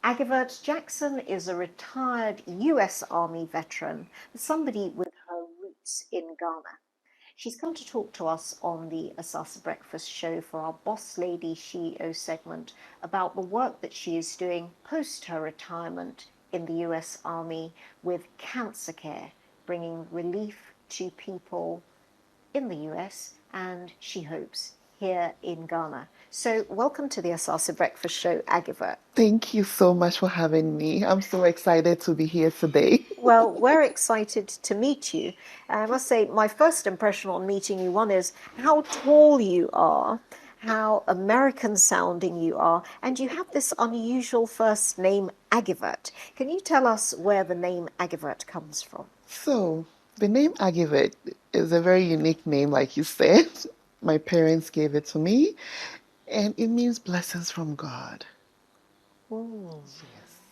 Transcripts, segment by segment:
Agivert Jackson is a retired US Army veteran, somebody with her roots in Ghana. She's come to talk to us on the Asaase Breakfast Show for our Boss Lady CEO segment about the work that she is doing post her retirement in the US Army with cancer care, bringing relief to people in the US and, she hopes, here in Ghana. So welcome to the Asaase Breakfast Show, Agivert. Thank you so much for having me. I'm so excited to be here today. Well, we're excited to meet you. I must say, my first impression on meeting you, one is how tall you are, how American sounding you are, and you have this unusual first name, Agivert. Can you tell us where the name Agivert comes from? So, the name Agivert is a very unique name, like you said. My parents gave it to me, and it means blessings from God. Oh,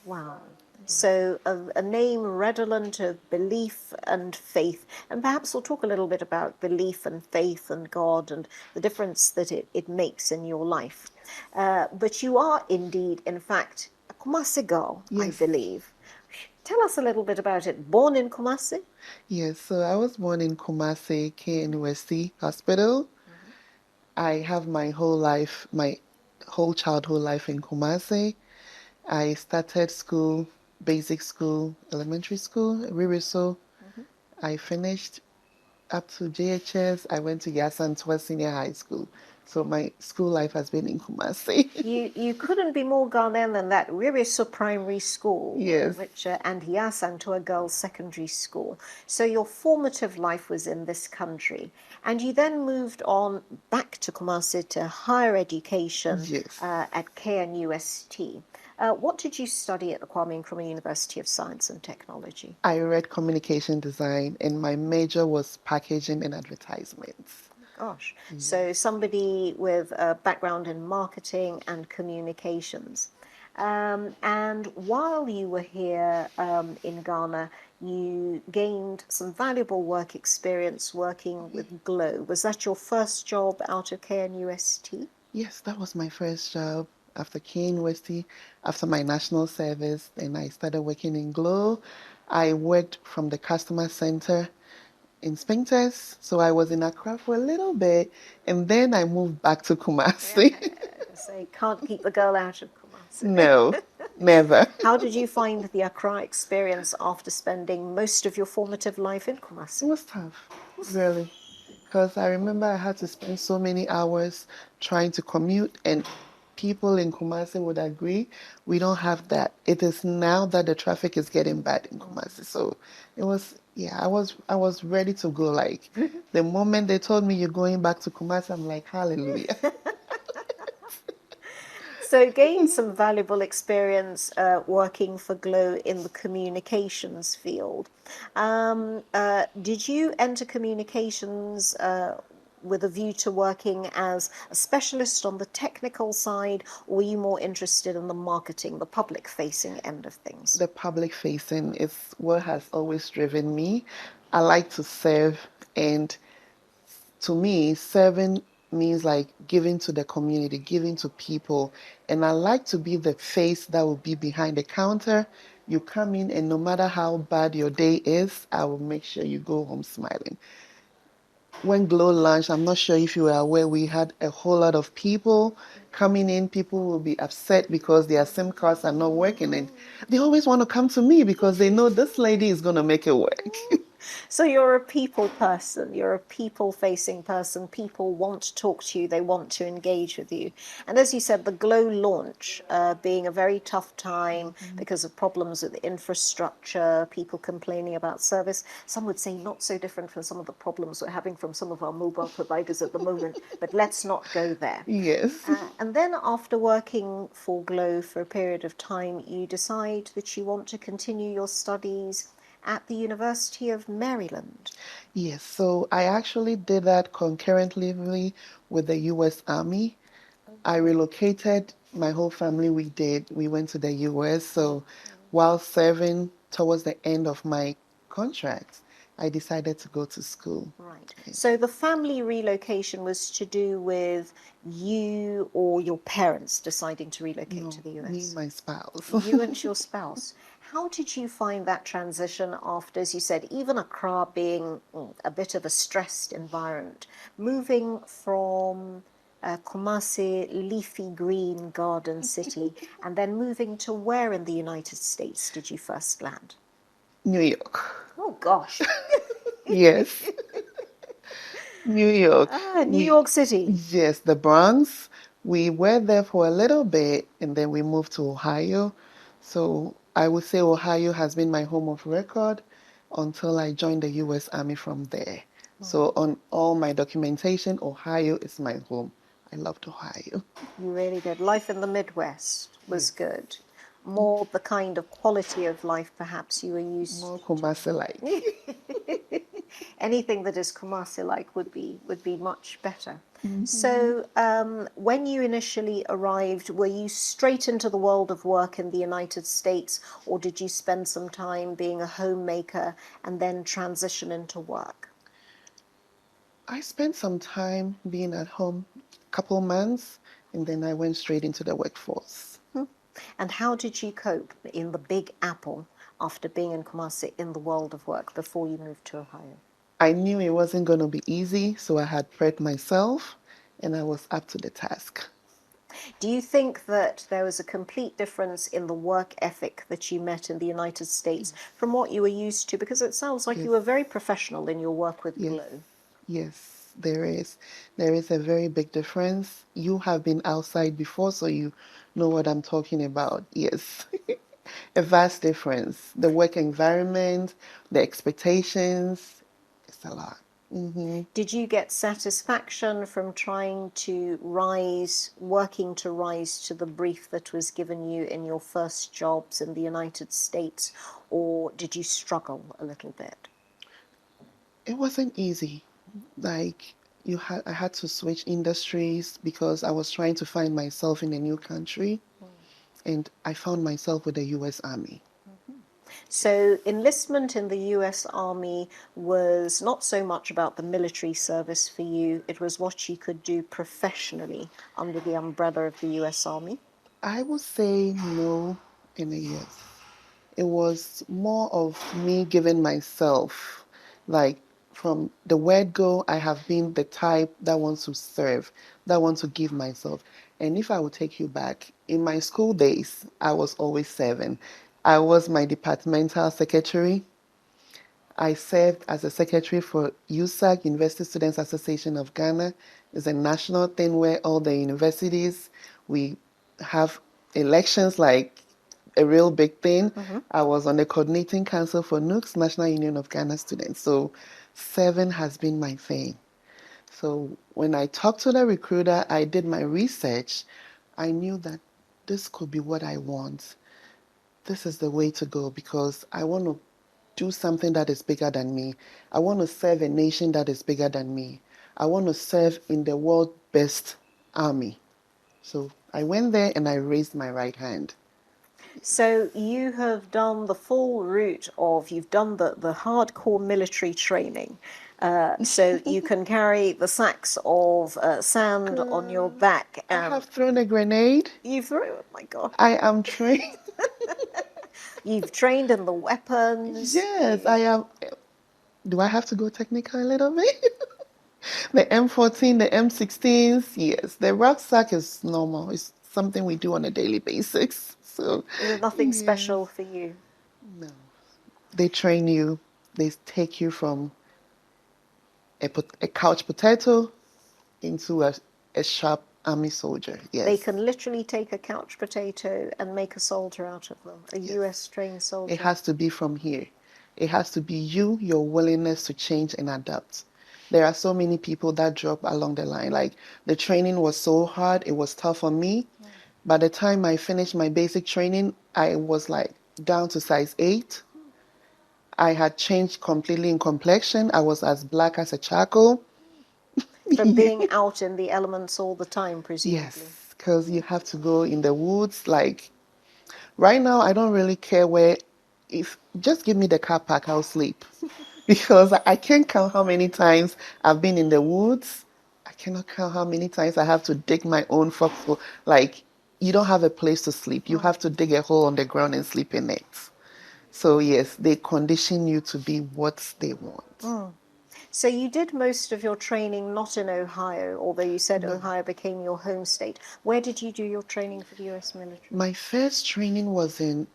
wow. So a name redolent of belief and faith. And perhaps we'll talk a little bit about belief and faith and God and the difference that it makes in your life. But you are indeed, in fact, a Kumasi girl, I Yes. believe. Tell us a little bit about it. Born in Kumasi? Yes, so I was born in Kumasi, KNUST Hospital. I have my whole childhood life in Kumasi. I started school, basic school, elementary school, Wesweso. I finished up to JHS. I went to Yaa Asantewaa Senior High School. So my school life has been in Kumasi. You couldn't be more Ghanaian than that. Wesweso Primary School, Yes. and Yaa Asantewaa Girls Secondary School. So your formative life was in this country, and you then moved on back to Kumasi to higher education Yes. at KNUST. What did you study at the Kwame Nkrumah University of Science and Technology? I read communication design, and my major was packaging and advertisements. Gosh, so somebody with a background in marketing and communications. And while you were here in Ghana, you gained some valuable work experience working with Glow. Was that your first job out of KNUST? Yes, that was my first job after KNUST, after my national service, and I started working in Glow. I worked from the customer center in Spintex, so I was in Accra for a little bit, and then I moved back to Kumasi. So you can't keep the girl out of Kumasi. No, never. How did you find the Accra experience after spending most of your formative life in Kumasi? It was tough, really, because I remember I had to spend so many hours trying to commute, and people in Kumasi would agree we don't have that. It is now that the traffic is getting bad in Kumasi. So it was, yeah, I was ready to go. Like the moment they told me you're going back to Kumasi, I'm like, hallelujah. So gained some valuable experience working for Glow in the communications field. Did you enter communications with a view to working as a specialist on the technical side, or were you more interested in the marketing, the public-facing end of things? The public facing is what has always driven me. I like to serve, and to me, serving means like giving to the community, giving to people. And I like to be the face that will be behind the counter. You come in, and no matter how bad your day is, I will make sure you go home smiling. When Glow launched, I'm not sure if you were aware, we had a whole lot of people coming in. People will be upset because their SIM cards are not working, and they always want to come to me because they know this lady is going to make it work. So you're a people person, you're a people-facing person. People want to talk to you, they want to engage with you. And as you said, the Glow launch being a very tough time because of problems with infrastructure, people complaining about service. Some would say not so different from some of the problems we're having from some of our mobile providers at the moment, but let's not go there. Yes. And then after working for Glow for a period of time, you decide that you want to continue your studies at the University of Maryland. Yes, so I actually did that concurrently with the US Army. I relocated, my whole family, we went to the US. So while serving towards the end of my contract, I decided to go to school. Right. So the family relocation was to do with you or your parents deciding to relocate No, to the me and US? my spouse. You and your spouse. How did you find that transition after, as you said, even Accra being a bit of a stressed environment, moving from Kumasi, leafy green garden city, and then moving to where in the United States did you first land? New York. Oh gosh. Yes, New York. New York City. Yes, the Bronx. We were there for a little bit and then we moved to Ohio. So I would say Ohio has been my home of record until I joined the US Army from there. So on all my documentation, Ohio is my home. I loved Ohio. You really did. Life in the Midwest was Yes. good. More the kind of quality of life perhaps you were More used Kumasi like. anything that is Kumasi like would be much better. So, when you initially arrived, were you straight into the world of work in the United States, or did you spend some time being a homemaker and then transition into work? I spent some time being at home, a couple months, and then I went straight into the workforce. And how did you cope in the Big Apple after being in Kumasi in the world of work before you moved to Ohio? I knew it wasn't going to be easy, so I had prepped myself and I was up to the task. Do you think that there was a complete difference in the work ethic that you met in the United States from what you were used to? Because it sounds like Yes, you were very professional in your work with yes, Glow. yes, there is. There is a very big difference. You have been outside before, so you know what I'm talking about. Yes, a vast difference. The work environment, the expectations, it's a lot. Did you get satisfaction from trying to working to rise to the brief that was given you in your first jobs in the United States, or did you struggle a little bit? It wasn't easy. Like I had to switch industries because I was trying to find myself in a new country, and I found myself with the US Army. So, enlistment in the US Army was not so much about the military service for you, it was what you could do professionally under the umbrella of the US Army. I would say no and a yes. It was more of me giving myself, like from the word go, I have been the type that wants to serve, that wants to give myself. And if I would take you back, in my school days, I was always serving. I was my departmental secretary. I served as a secretary for USAG, University Students Association of Ghana. It's a national thing where all the universities, we have elections like a real big thing. I was on the coordinating council for NUCS, National Union of Ghana Students. So serving has been my thing. So when I talked to the recruiter, I did my research. I knew that this could be what I want. This is the way to go because I want to do something that is bigger than me. I want to serve a nation that is bigger than me. I want to serve in the world's best army. So I went there and I raised my right hand. So, you have done the full route of, you've done the hardcore military training. So, you can carry the sacks of sand on your back. I have thrown a grenade. You've, oh my God. I am trained. You've trained in the weapons. Yes, I am. Do I have to go technical a little bit? The M14, the M16s, yes. The rucksack is normal. It's something we do on a daily basis. So, There's nothing yes, special for you. no. They train you. They take you from a couch potato into a sharp army soldier. They Yes, can literally take a couch potato and make a soldier out of them, a yes. US trained It soldier. has to be from here. It has to be you, your willingness to change and adapt. There are so many people that drop along the line. Like the training was so hard, it was tough on me. By the time I finished my basic training, I was like down to size 8. I had changed completely in complexion. I was as black as a charcoal. From being out in the elements all the time, presumably. Yes, because you have to go in the woods. Like right now, I don't really care where. If just give me the car park, I'll sleep. because I can't count how many times I've been in the woods. I cannot count how many times I have to dig my own foxhole. Like, you don't have a place to sleep. You have to dig a hole on the ground and sleep in it. So yes, they condition you to be what they want. So you did most of your training not in Ohio, although you said No. Ohio became your home state. Where did you do your training for the US military? My first training was in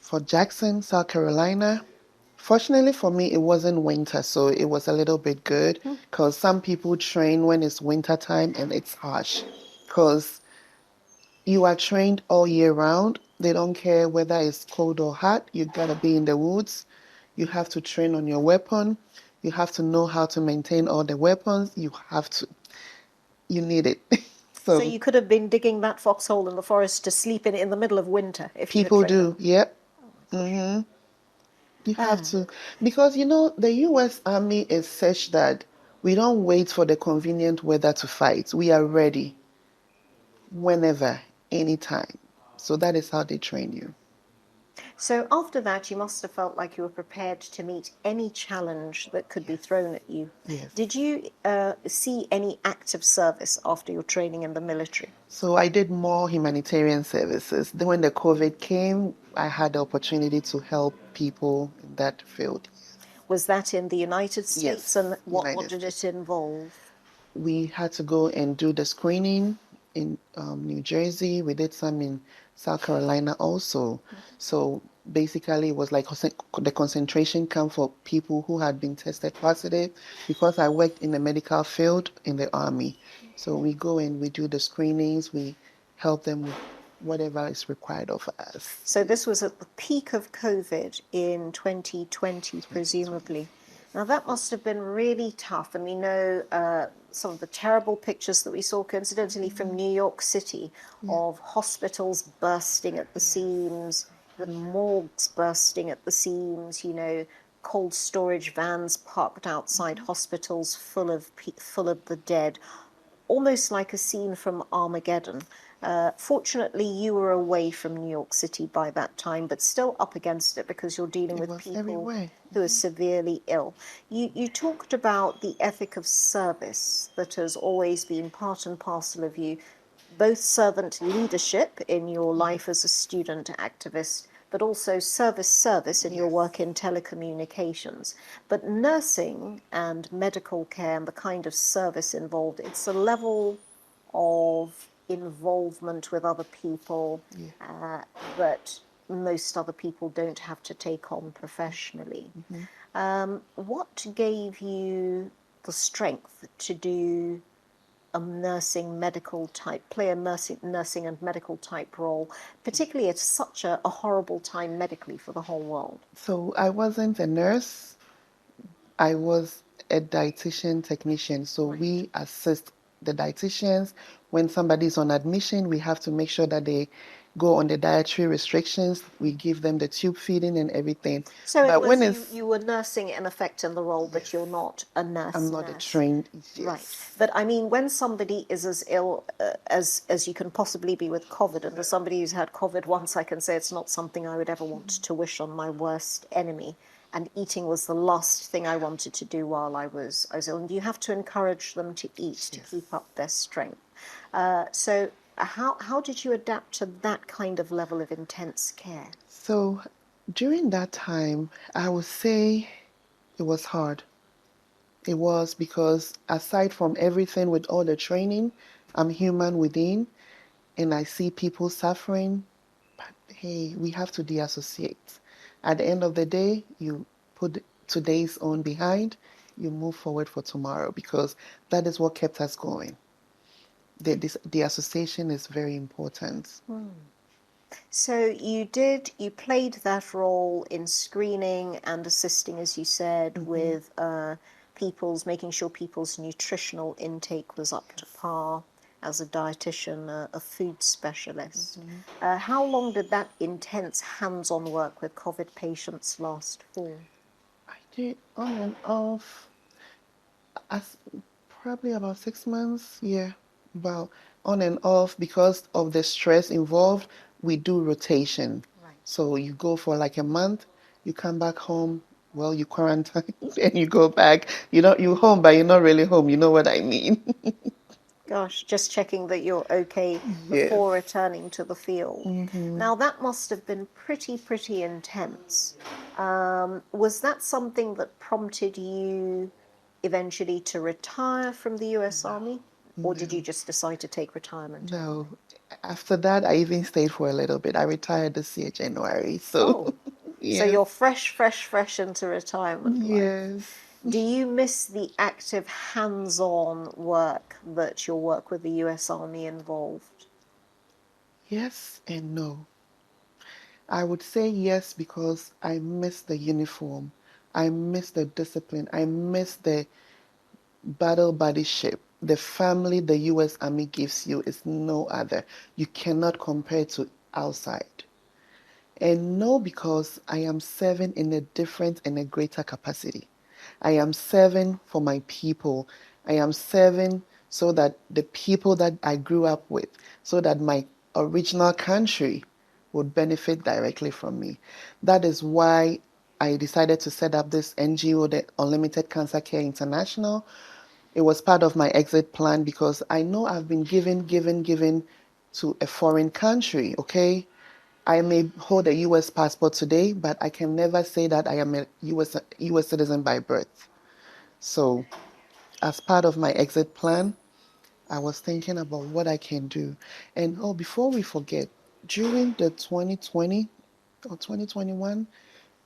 Fort Jackson, South Carolina. Fortunately for me, it wasn't winter, so it was a little bit good because some people train when it's winter time and it's harsh because you are trained all year round. They don't care whether it's cold or hot. You gotta be in the woods. You have to train on your weapon. You have to know how to maintain all the weapons. You need it. So So you could have been digging that foxhole in the forest to sleep in the middle of winter if you had people trained do, them. yep. Oh my gosh. You have to, because the US Army is such that we don't wait for the convenient weather to fight. We are ready whenever, anytime. So that is how they train you. So after that, you must have felt like you were prepared to meet any challenge that could be thrown at you. Yes. Did you see any active service after your training in the military? So I did more humanitarian services. Then when the COVID came, I had the opportunity to help people in that field. Was that in the United States, Yes, and what United did it States. involve? We had to go and do the screening in New Jersey. We did some in South Carolina also. So basically, it was like the concentration camp for people who had been tested positive because I worked in the medical field in the Army. So we go and we do the screenings, we help them with whatever is required of us. So this was at the peak of COVID in 2020, 2020, presumably. yes. Now that must have been really tough, and we know some of the terrible pictures that we saw, coincidentally, from New York City of hospitals bursting at the seams, the morgues bursting at the seams. Cold storage vans parked outside hospitals full of the dead, almost like a scene from Armageddon. Fortunately, you were away from New York City by that time, but still up against it because you're dealing It with was people everywhere. who are severely ill. You talked about the ethic of service that has always been part and parcel of you, both servant leadership in your life as a student activist, but also service in your work in telecommunications. But nursing and medical care and the kind of service involved, it's a level of involvement with other people Yeah. that most other people don't have to take on professionally. What gave you the strength to do a play a nursing and medical type role, particularly at such a horrible time medically for the whole world? So I wasn't a nurse. I was a dietitian technician, so we assist the dietitians. When somebody's on admission, we have to make sure that they go on the dietary restrictions. We give them the tube feeding and everything. So it But when was it's, you were nursing in effect in the role, but yes, you're not a I'm nurse not a nurse. trained, Right. yes, But I mean, when somebody is as ill as you can possibly be with COVID, and as somebody who's had COVID once, I can say it's not something I would ever want to wish on my worst enemy. And eating was the last thing I wanted to do while I was ill. And you have to encourage them to eat to yes. keep up their strength. So how did you adapt to that kind of level of intense care? So during that time, I would say it was hard. It was because aside from everything with all the training, I'm human within and I see people suffering. But hey, we have to deassociate. At the end of the day, you put today's on behind, you move forward for tomorrow because that is what kept us going. The association is very important. So you played that role in screening and assisting, as you said, with making sure people's nutritional intake was up to par as a dietitian, a food specialist. How long did that intense hands-on work with COVID patients last for? I did on and off as probably about 6 months. Yeah, about on and off because of the stress involved. We do rotation. Right. So you go for like a month, you come back home, well, you quarantine and you go back. You're home, but you're not really home. You know what I mean? Gosh, just checking that you're okay Yes. before returning to the field. Now, that must have been pretty intense. Was that something that prompted you eventually to retire from the US Army? Or did you No, just decide to take retirement early? no. After that, I even stayed for a little bit. I retired this year, January. So, Oh, so yes, you're fresh into retirement life. yes, Do you miss the active hands-on work that your work with the US Army involved? yes, and no. I would say yes because I miss the uniform. I miss the discipline. I miss the battle buddyship. The family the US Army gives you is no other. You cannot compare to outside. And no, because I am serving in a different and a greater capacity. I am serving for my people. I am serving so that the people that I grew up with, so that my original country would benefit directly from me. That is why I decided to set up this NGO, the Unlimited Cancer Care International. It was part of my exit plan because I know I've been given to a foreign country, okay? I may hold a US passport today, but I can never say that I am a US citizen by birth. So, as part of my exit plan, I was thinking about what I can do. And oh, before we forget, during the 2020 or 2021,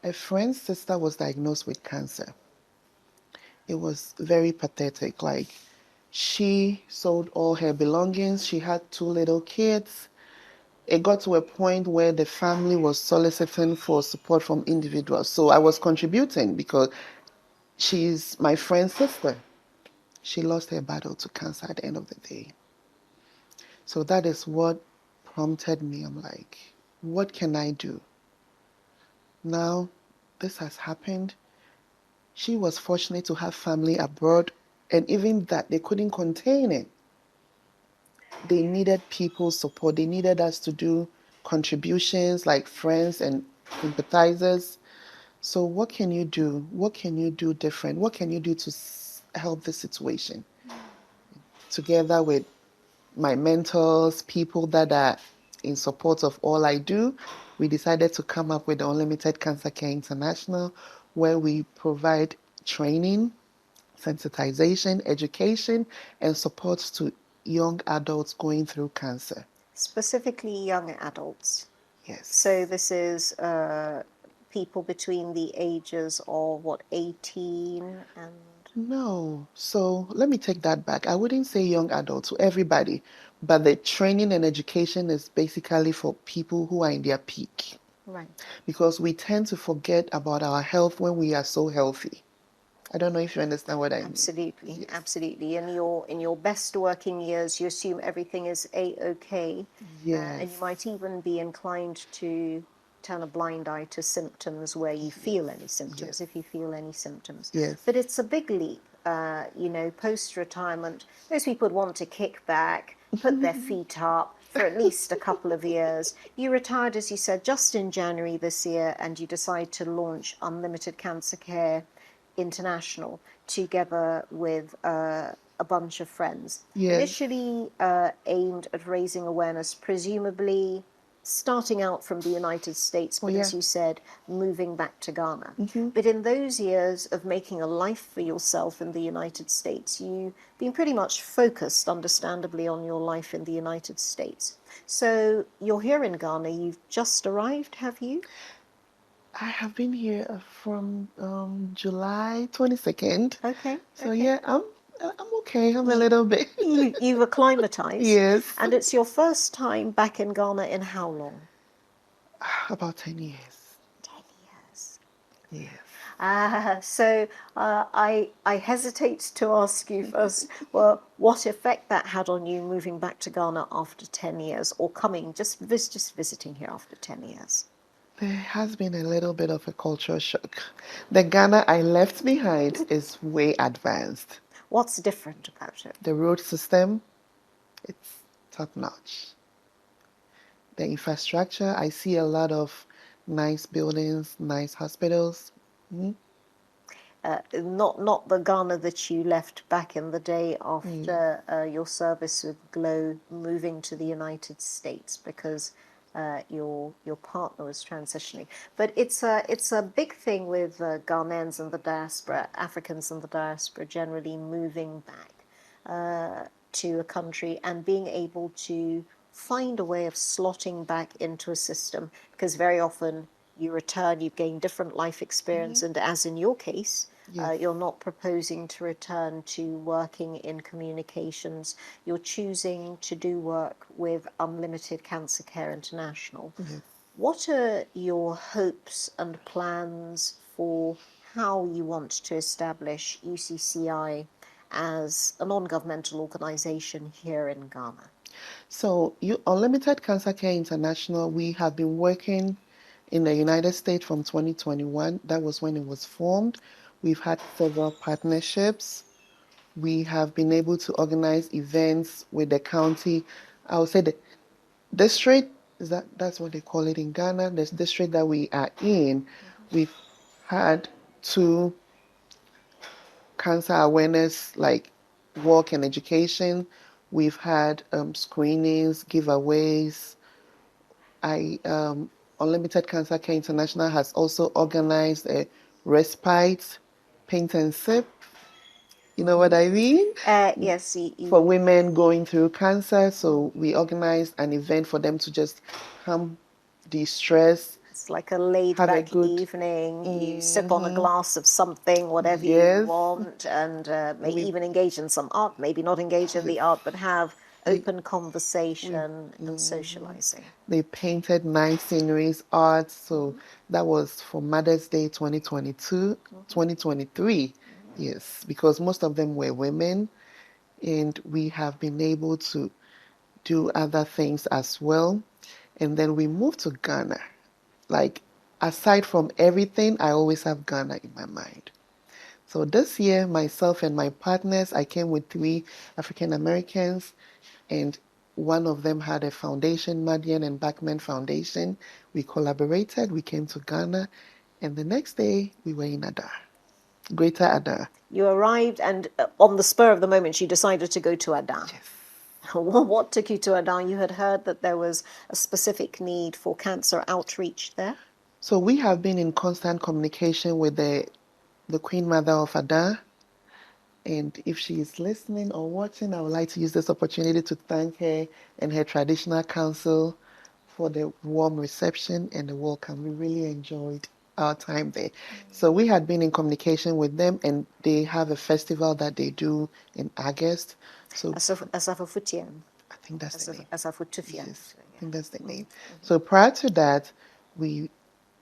a friend's sister was diagnosed with cancer. It was very pathetic. Like, she sold all her belongings. She had two little kids. It got to a point where the family was soliciting for support from individuals. So I was contributing because she's my friend's sister. She lost her battle to cancer at the end of the day. So that is what prompted me. I'm like, what can I do? Now, this has happened. She was fortunate to have family abroad, and even that, they couldn't contain it. They needed people's support. They needed us to do contributions like friends and sympathizers. So what can you do? What can you do different? What can you do to help the situation? Together with my mentors, people that are in support of all I do, we decided to come up with the Unlimited Cancer Care International, where we provide training, sensitization, education, and support to young adults going through cancer. Specifically young adults. So Yes. this is people between the ages of what, 18 and No. So let me take that back. I wouldn't say young adults, to everybody, but the training and education is basically for people who are in their peak right. because we tend to forget about our health when we are so healthy. I don't know if you understand what I mean. Absolutely, Yes. absolutely. In your best working years, you assume everything is a-okay, and you Yes. might even be inclined to turn a blind eye to symptoms where you feel any Yes. symptoms, if you feel any symptoms. Yes. But it's a big leap. Post-retirement, most people would want to kick back, put their feet up for at least a couple of years. You retired, as you said, just in January this year, and you decide to launch Unlimited Cancer Care International together with a bunch of friends, Yes. initially aimed at raising awareness, presumably starting out from the United States, Oh but yeah. as you said, moving back to Ghana. Mm-hmm. But in those years of making a life for yourself in the United States, you've been pretty much focused, understandably, on your life in the United States. So you're here in Ghana. You've just arrived, have you? I have been here from July 22nd. Okay, So okay. yeah, I'm okay. I'm a You, little bit. you've acclimatized, Yes. and it's your first time back in Ghana in how long? About 10 years. 10 years. Yes. So I hesitate to ask you first, well, what effect that had on you moving back to Ghana after 10 years, or coming, just visiting here after 10 years? There has been a little bit of a culture shock. The Ghana I left behind is way advanced. What's different about it? The road system, it's top notch. The infrastructure, I see a lot of nice buildings, nice hospitals. Mhm. not the Ghana that you left back in the day after your service with GLOW, moving to the United States because your partner was transitioning. But it's a big thing with Ghanaians in the diaspora, Africans in the diaspora generally moving back to a country and being able to find a way of slotting back into a system, because very often you return, you've gained different life experience, and as in your case, Yes. you're not proposing to return to working in communications. You're choosing to do work with Unlimited Cancer Care International. Yes. What are your hopes and plans for how you want to establish UCCI as a non-governmental organization here in Ghana? So, Unlimited Cancer Care International, we have been working in the United States from 2021. That was when it was formed. We've had several partnerships. We have been able to organize events with the county. I would say the district, that's what they call it in Ghana. The district that we are in, we've had 2 cancer awareness like walk and education. We've had screenings, giveaways. Unlimited Cancer Care International has also organized a respite paint and sip. You know what I mean? Yes, For women going through cancer. So we organized an event for them to just come de-stress. it's like a laid Have a back good, evening. You sip on a glass of something, whatever you yes. want, and may We even engage in some art, maybe not engage in the art, but have They- open conversation and socializing. They painted nice sceneries, art. So that was for Mother's Day 2022, 2023. Yes, because most of them were women, and we have been able to do other things as well. And then we moved to Ghana. Like, aside from everything, I always have Ghana in my mind. So this year, myself and my partners, I came with 3 African Americans, and one of them had a foundation, Madian and Backman Foundation. We collaborated, we came to Ghana, and the next day we were in Ada, Greater Ada. You arrived, and on the spur of the moment, you decided to go to Ada. Yes. What took you to Ada? You had heard that there was a specific need for cancer outreach there? So we have been in constant communication with the Queen Mother of Ada. And if she is listening or watching, I would like to use this opportunity to thank her and her traditional council for the warm reception and the welcome. We really enjoyed our time there. So we had been in communication with them, and they have a festival that they do in August. So Asafofutian. I think that's the name. Asafotufian. Yes, I think that's the name. So prior to that, we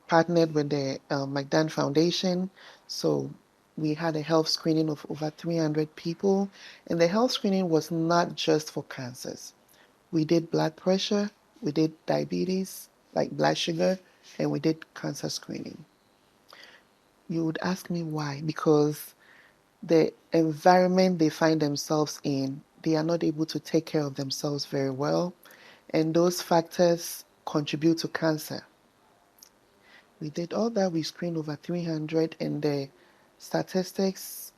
partnered with the McDan Foundation. So we had a health screening of over 300 people. And the health screening was not just for cancers. We did blood pressure, we did diabetes, like blood sugar, and we did cancer screening. You would ask me why? Because the environment they find themselves in, they are not able to take care of themselves very well. And those factors contribute to cancer. We did all that. We screened over 300, and the statistics,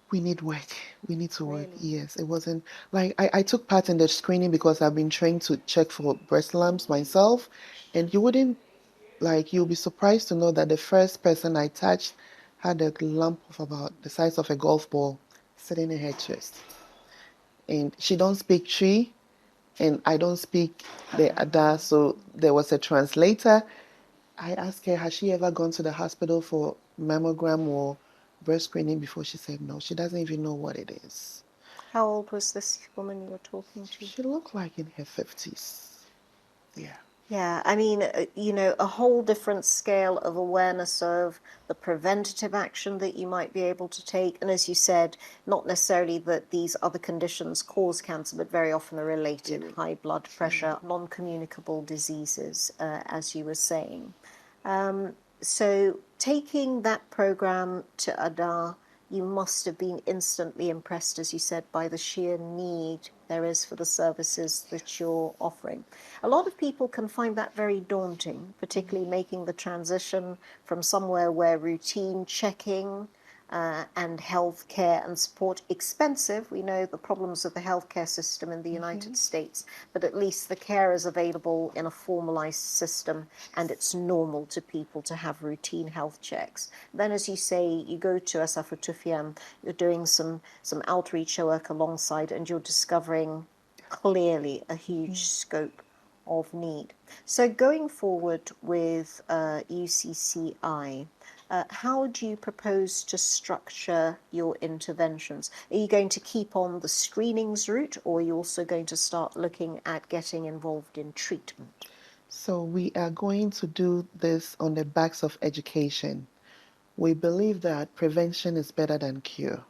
we need work. We need to work. Really? Yes, it wasn't like I took part in the screening because I've been trained to check for breast lumps myself. And you'll be surprised to know that the first person I touched had a lump of about the size of a golf ball sitting in her chest. And she don't speak Twi, and I don't speak the Ada, so there was a translator. I asked her, has she ever gone to the hospital for mammogram or breast screening before? She said no. She doesn't even know what it is. How old was this woman you were talking to? She looked like in her 50s. Yeah. Yeah, I mean, a whole different scale of awareness of the preventative action that you might be able to take. And as you said, not necessarily that these other conditions cause cancer, but very often are related: high blood pressure, non-communicable diseases, as you were saying. So taking that program to Ada, you must have been instantly impressed, as you said, by the sheer need there is for the services that you're offering. A lot of people can find that very daunting, particularly making the transition from somewhere where routine checking and healthcare and support expensive. We know the problems of the healthcare system in the United States, but at least the care is available in a formalized system, and it's normal to people to have routine health checks. Then, as you say, you go to Asafotufiam, you're doing some outreach work alongside, and you're discovering clearly a huge scope of need. So going forward with UCCI, how do you propose to structure your interventions? Are you going to keep on the screenings route, or are you also going to start looking at getting involved in treatment? So we are going to do this on the backs of education. We believe that prevention is better than cure.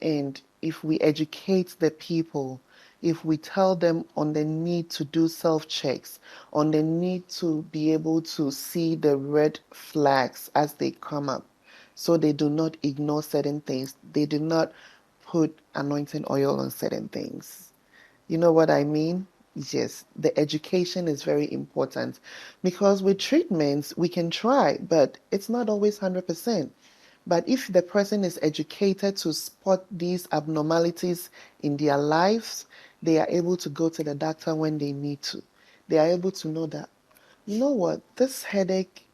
And if we educate the people, if we tell them on the need to do self-checks, on the need to be able to see the red flags as they come up, so they do not ignore certain things, they do not put anointing oil on certain things. You know what I mean? Yes, the education is very important because with treatments, we can try, but it's not always 100%. But if the person is educated to spot these abnormalities in their lives, they are able to go to the doctor when they need to. They are able to know that, you know what, this headache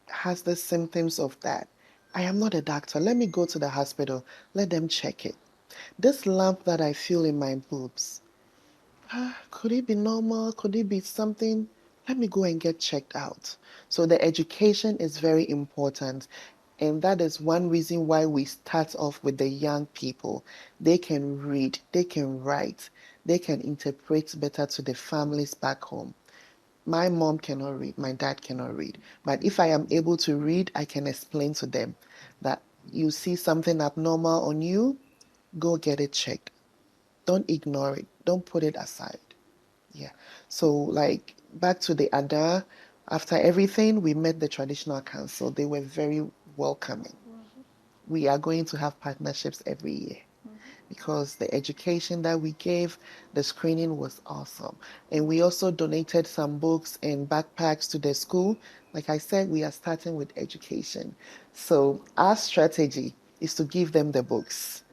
has the symptoms of that. I am not a doctor. Let me go to the hospital. Let them check it. This lump that I feel in my boobs, could it be normal? Could it be something? Let me go and get checked out. So the education is very important. And that is one reason why we start off with the young people. They can read, they can write, they can interpret better to the families back home. My mom cannot read, my dad cannot read. But if I am able to read, I can explain to them that you see something abnormal on you, go get it checked. Don't ignore it. Don't put it aside. Yeah. So, like, back to the Ada, after everything, we met the traditional council. They were very welcoming. We are going to have partnerships every year because the education that we gave, the screening was awesome. And we also donated some books and backpacks to the school. Like I said, we are starting with education. So, our strategy is to give them the books.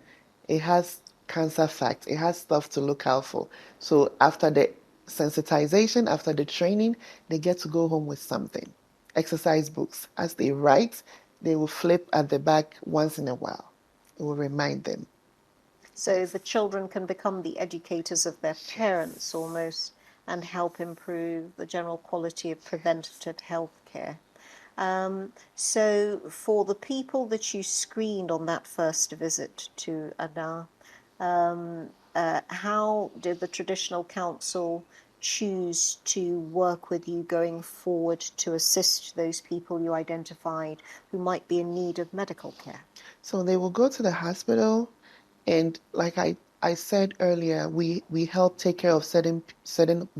It has cancer facts, it has stuff to look out for. So after the sensitization, after the training, they get to go home with something. Exercise books. As they write, they will flip at the back once in a while. It will remind them. So the children can become the educators of their parents almost, and help improve the general quality of preventative health care. So for the people that you screened on that first visit to Ada, how did the traditional council choose to work with you going forward to assist those people you identified who might be in need of medical care? So they will go to the hospital, and like I said earlier, we help take care of certain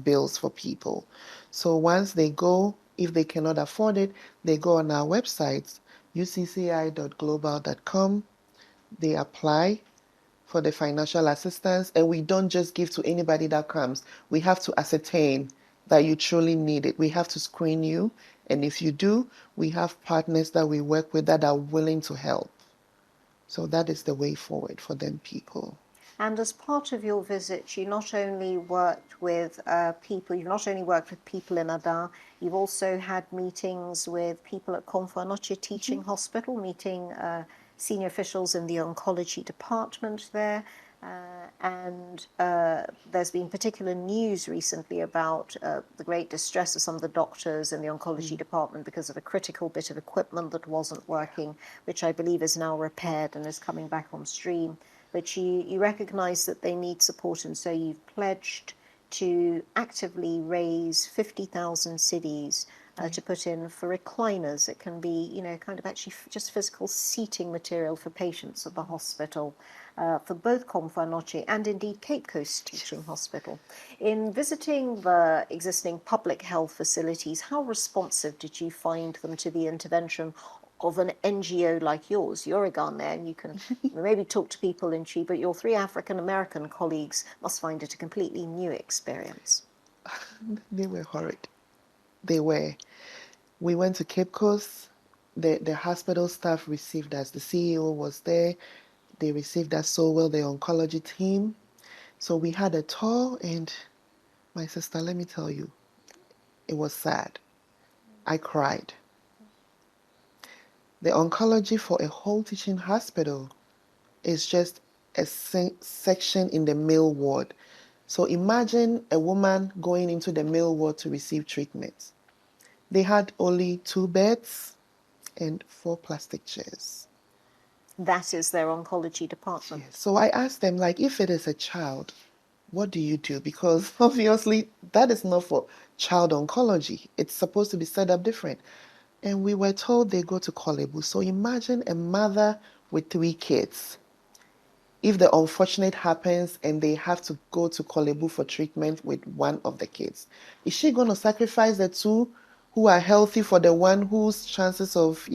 bills for people. So once they go, if they cannot afford it, they go on our website, ucci.global.com. They apply for the financial assistance, and we don't just give to anybody that comes. We have to ascertain that you truly need it. We have to screen you, and if you do, we have partners that we work with that are willing to help. So that is the way forward for them people. And as part of your visit, you not only worked with you've not only worked with people in Ada, you've also had meetings with people at Komfo Teaching Hospital, meeting senior officials in the oncology department there. And there's been particular news recently about the great distress of some of the doctors in the oncology department because of a critical bit of equipment that wasn't working, which I believe is now repaired and is coming back on stream. But you recognise that they need support, and so you've pledged to actively raise 50,000 cedis to put in for recliners. It can be, kind of actually just physical seating material for patients at the hospital, for both Komfo and indeed Cape Coast Teaching Hospital. In visiting the existing public health facilities, how responsive did you find them to the intervention of an NGO like yours? You're a Ghanaian, you can maybe talk to people in Chi, but your 3 African American colleagues must find it a completely new experience. They were horrid. They were. We went to Cape Coast. The hospital staff received us. The CEO was there. They received us so well, the oncology team. So we had a tour, and my sister, let me tell you, it was sad. I cried. The oncology for a whole teaching hospital is just a section in the male ward. So imagine a woman going into the male ward to receive treatment. They had only 2 beds and 4 plastic chairs. That is their oncology department. Yes. So I asked them, like, if it is a child, what do you do? Because obviously that is not for child oncology. It's supposed to be set up different. And we were told they go to Kolebu. So imagine a mother with 3 kids. If the unfortunate happens and they have to go to Kolebu for treatment with one of the kids, is she going to sacrifice the 2 who are healthy for the one whose chances of,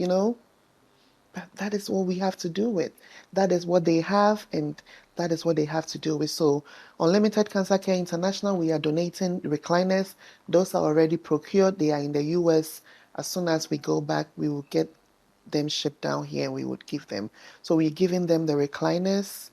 But that is what we have to do with. That is what they have, and that is what they have to do with. So, Unlimited Cancer Care International, we are donating recliners. Those are already procured. They are in the US. As soon as we go back, we will get them shipped down here and we would give them. So, we're giving them the recliners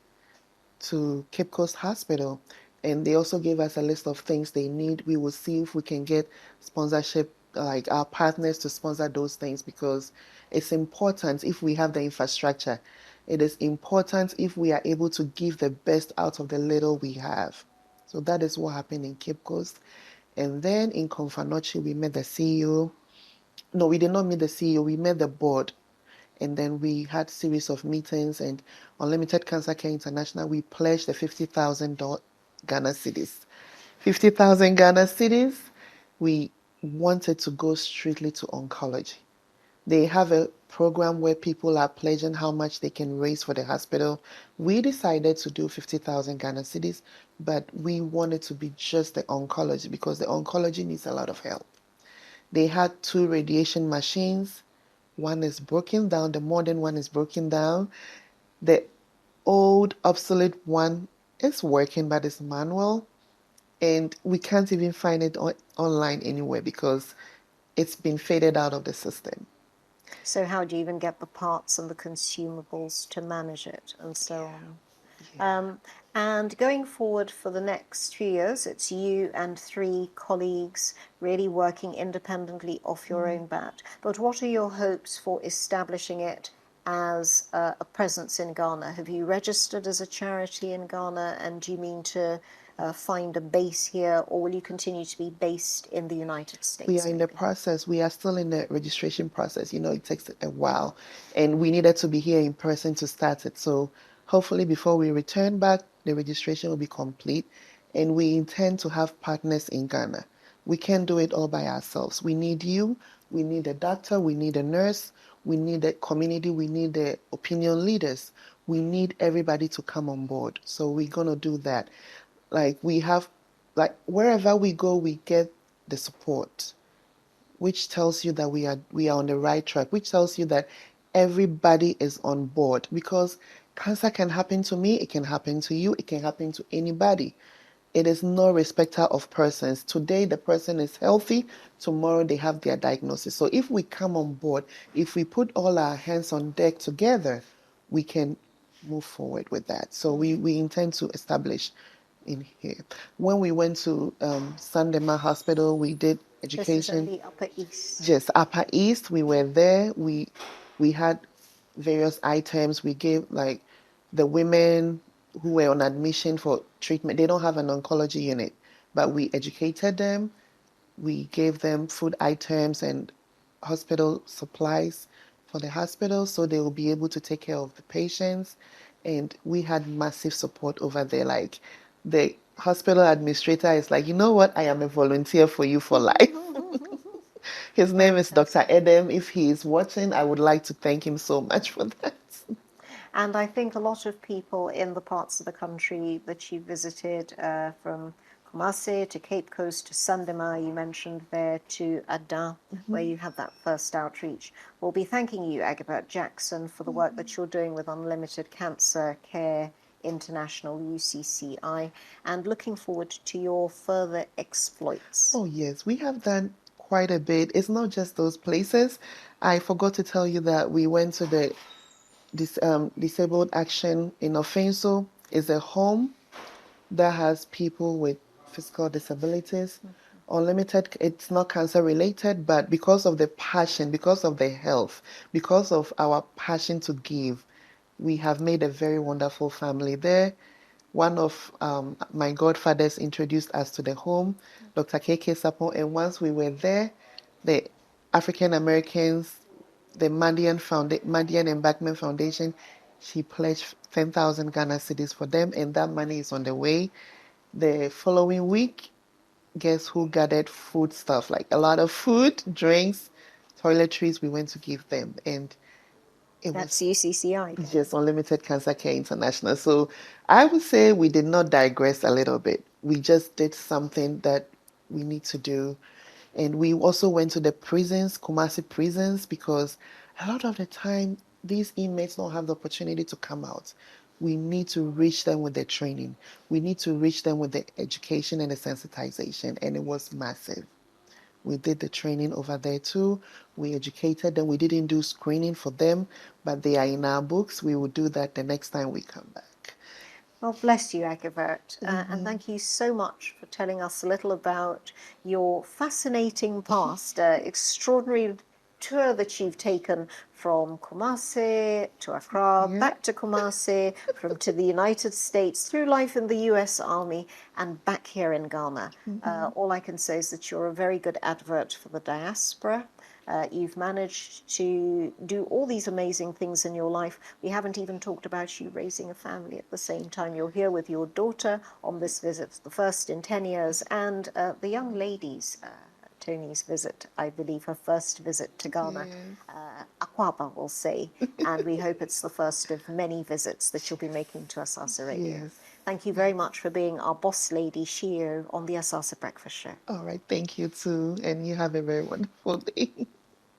to Cape Coast Hospital, and they also gave us a list of things they need. We will see if we can get sponsorship, like our partners to sponsor those things, because it's important if we have the infrastructure. It is important if we are able to give the best out of the little we have. So that is what happened in Cape Coast. And then in Confanochi, we met the CEO. No, we did not meet the CEO, we met the board, and then we had series of meetings. And Unlimited Cancer Care International, we pledged the 50,000 Ghana cedis. 50,000 Ghana cedis. We wanted to go strictly to oncology. They have a program where people are pledging how much they can raise for the hospital. We decided to do 50,000 Ghana cedis, but we wanted to be just the oncology because the oncology needs a lot of help. They had 2 radiation machines. One is broken down, the modern one is broken down. The old, obsolete one is working, but it's manual. And we can't even find it online anywhere because it's been faded out of the system. So how do you even get the parts and the consumables to manage it and so on? Yeah. And going forward for the next few years, it's you and 3 colleagues really working independently off your own bat. But what are your hopes for establishing it as a presence in Ghana? Have you registered as a charity in Ghana, and do you mean to find a base here, or will you continue to be based in the United States? We are in the process. We are still in the registration process. It takes a while. And we needed to be here in person to start it. So hopefully before we return back, the registration will be complete. And we intend to have partners in Ghana. We can't do it all by ourselves. We need you. We need a doctor. We need a nurse. We need the community. We need the opinion leaders. We need everybody to come on board. So we're going to do that. Wherever we go, we get the support, which tells you that we are on the right track, which tells you that everybody is on board, because cancer can happen to me, it can happen to you, it can happen to anybody. It is no respecter of persons. Today the person is healthy, tomorrow they have their diagnosis. So if we come on board, if we put all our hands on deck together, we can move forward with that. So we intend to establish in here. When we went to Sandema Hospital, we did education. This is in the Upper East. Yes, Upper East. We were there. We had various items. We gave, like, the women who were on admission for treatment. They don't have an oncology unit, but we educated them. We gave them food items and hospital supplies for the hospital, so they will be able to take care of the patients. And we had massive support over there. Like, the hospital administrator is like, you know what? I am a volunteer for you for life. His name is Dr. Edem. If he is watching, I would like to thank him so much for that. And I think a lot of people in the parts of the country that you visited, from Kumasi, to Cape Coast, to Sandema, you mentioned there, to Adan, where you had that first outreach. We'll be thanking you, Agivert Jackson, for the work that you're doing with Unlimited Cancer Care International, UCCI, and looking forward to your further exploits. Oh, yes, we have done quite a bit. It's not just those places. I forgot to tell you that we went to the Disabled Action in Offenso. It's a home that has people with physical disabilities. Unlimited, it's not cancer related, but because of the passion, because of the health, because of our passion to give, we have made a very wonderful family there. One of my godfathers introduced us to the home, Dr. KK Sapon, and once we were there, the African Americans, the Mandian Embankment Foundation, she pledged 10,000 Ghana cedis for them, and that money is on the way. The following week, guess who gathered food stuff, like a lot of food, drinks, toiletries we went to give them, and it That's was UCCI. just Unlimited Cancer Care International. So I would say we did not digress a little bit. We just did something that we need to do. And we also went to the prisons, Kumasi prisons, because a lot of the time these inmates don't have the opportunity to come out. We need to reach them with the training. We need to reach them with the education and the sensitization. And it was massive. We did the training over there too. We educated them. We didn't do screening for them, but they are in our books. We will do that the next time we come back. Well, bless you, Agivert, and thank you so much for telling us a little about your fascinating past, extraordinary tour that you've taken from Kumasi to Accra, back to Kumasi, from to the United States, through life in the US Army, and back here in Ghana. All I can say is that you're a very good advert for the diaspora. You've managed to do all these amazing things in your life. We haven't even talked about you raising a family at the same time. You're here with your daughter on this visit, the first in 10 years, and the young ladies, Tony's visit, I believe her first visit to Ghana, Akwaba will say, and we hope it's the first of many visits that you'll be making to Asaase Radio. Yes. Thank you very much for being our boss lady, Shio, on the Asaase Breakfast Show. All right. Thank you too. And you have a very wonderful day.